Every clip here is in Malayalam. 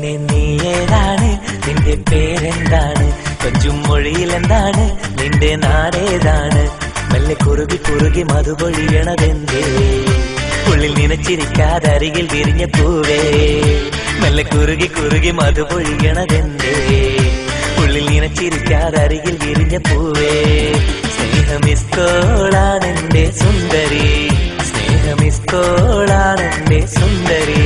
പെണ്ണെ നീ ഏതാണ്, നിന്റെ പേരെന്താണ്, കൊഞ്ചും മൊഴിയിലെന്താണ്, നിന്റെ നാടേതാണ്, മെല്ലെ കുറുകി കുറുകി മധുപൊഴിയണതെന്തേ, ഉള്ളിൽ നനച്ചിരിക്കാതെ അരികിൽ വിരിഞ്ഞ പൂവേ, മെല്ലെ കുറുകി കുറുകി മധുപൊഴിയണതെന്തേ, ഉള്ളിൽ നനച്ചിരിക്കാതെ അരികിൽ വിരിഞ്ഞ പൂവേ. സ്നേഹമിസ്കോളാണെന്റെ സുന്ദരി, സ്നേഹമിസ്കോളാണെന്റെ സുന്ദരി.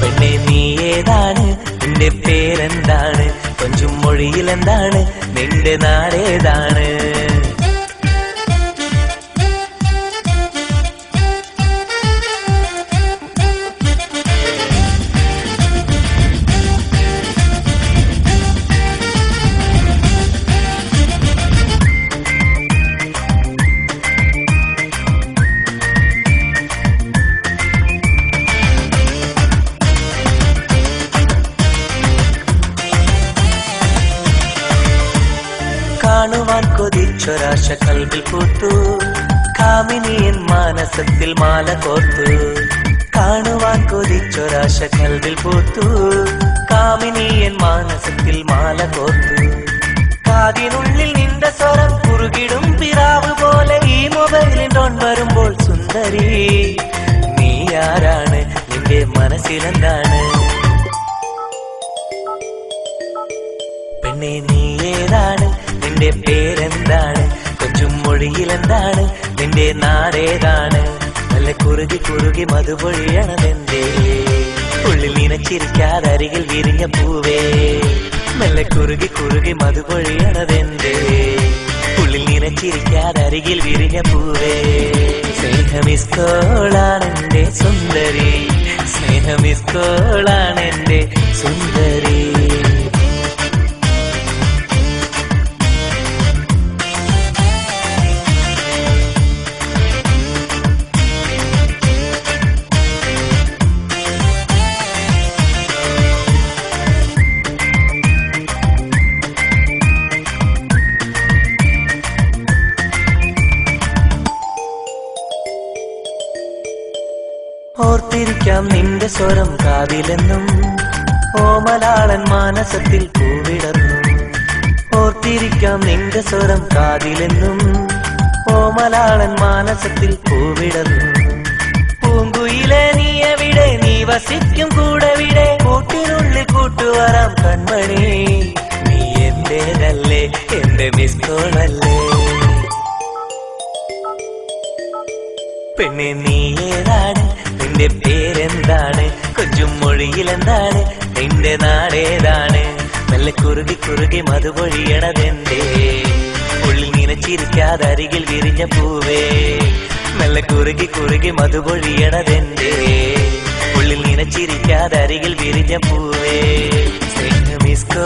പെണ്ണെ നീ ഏതാണ്, നിന്റെ പേരെന്താണ്, കൊഞ്ചും മൊഴിയിലെന്താണ്, നിന്റെ നാടേതാണ്. കാണുവാൻ കൊതിച്ചൊരാശ കൽവിൽ പൂത്തു, കാമിനിയൻ മാനസത്തിൽ മാല കോർത്തു. കാണുവാൻ കൊതിച്ചൊരാശ കൽവിൽ പൂത്തു, കാമിനിയൻ മാനസത്തിൽ മാല കോർത്തു. കാതിനുള്ളിൽ നിന്റെ സ്വരം കുറുകിടും പിറാവ് പോലെ ഈ മൊബൈലിൽ ടോൺ വരുമ്പോൾ സുന്ദരി നീ ആരാണ്, നിന്റെ മനസ്സിലെന്താണ്. പെണ്ണെ നീ ഏതാണ്, നിന്റെ പേരെന്താണ്, കൊഞ്ചും മൊഴിയിലെന്താണ്, നിന്റെ നാടേതാണ്, നല്ല കുറുകി കുറുകി മധുപൊഴിയണതെന്തേ, ഉള്ളിൽ നനച്ചിരിക്കാതെ അരികിൽ വിരിഞ്ഞ പൂവേ, മെല്ലെ കുറുകി കുറുകി മധുപൊഴിയണതെന്തേ, ഉള്ളിൽ നനച്ചിരിക്കാതെ അരികിൽ വിരിഞ്ഞ പൂവേ. സ്നേഹമിസ്കോളാണെന്റെ സുന്ദരി, സ്നേഹമിസ്കോളാണെന്റെ സുന്ദരി. ഓർത്തിരിക്കാം നിന്റെ സ്വരം കാതിലെന്നും, ഓമലാളൻ മാനസത്തിൽ പൂവിടർന്നു. ഓർത്തിരിക്കാം നിന്റെ സ്വരം കാതിലെന്നും, ഓമലാളൻ മാനസത്തിൽ പൂവിടർന്നു. പൂങ്കുയിലെ നീ എവിടെ, നീ വസിക്കും കൂടെവിടെ, കൂട്ടിനുള്ളിൽ കൂട്ടുവരാം കൺമണി, നീ എന്റേതല്ലേ, എന്റെ മിസ്കോളല്ലേ. പെണ്ണെ നീ ഏതാണ്, നിന്റെ പേരെന്താണ്, കൊഞ്ചും മൊഴിയിലെന്താണ്, നിന്റെ നാടേതാണ്, മെല്ലെ കുറുകി കുറുകി മധുപൊഴിയണതെന്തേ, ഉള്ളിൽ നനച്ചിരിക്കാതെ അരികിൽ വിരിഞ്ഞ പൂവേ, മെല്ലെ കുറുകി കുറുകി മധുപൊഴിയണതെന്തേ, ഉള്ളിൽ നനച്ചിരിക്കാതെ അരികിൽ വിരിഞ്ഞ പൂവേ. സ്നേഹമിസ്കോ